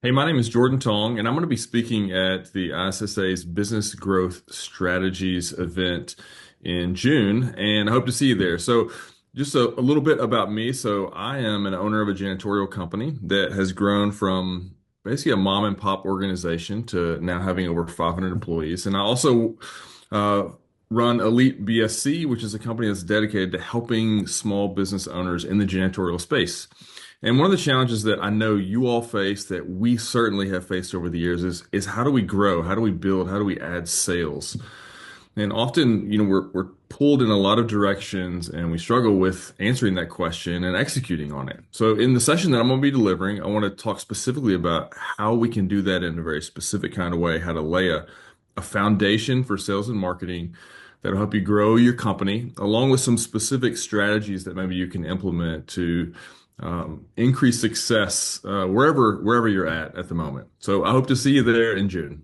Hey, my name is Jordan Tong, and I'm going to be speaking at the ISSA's Business Growth Strategies event in June, and I hope to see you there. So, just a little bit about me. So, I am an owner of a janitorial company that has grown from basically a mom and pop organization to now having over 500 employees. And I also uh, run Elite BSC, which is a company that's dedicated to helping small business owners in the janitorial space. And one of the challenges that I know you all face that we certainly have faced over the years is how do we grow? How do we build? How do we add sales? And often, we're pulled in a lot of directions and we struggle with answering that question and executing on it. So in the session that I'm going to be delivering, I want to talk specifically about how we can do that in a very specific kind of way, how to lay a foundation for sales and marketing that'll help you grow your company, along with some specific strategies that maybe you can implement to increase success wherever you're at the moment. So I hope to see you there in June.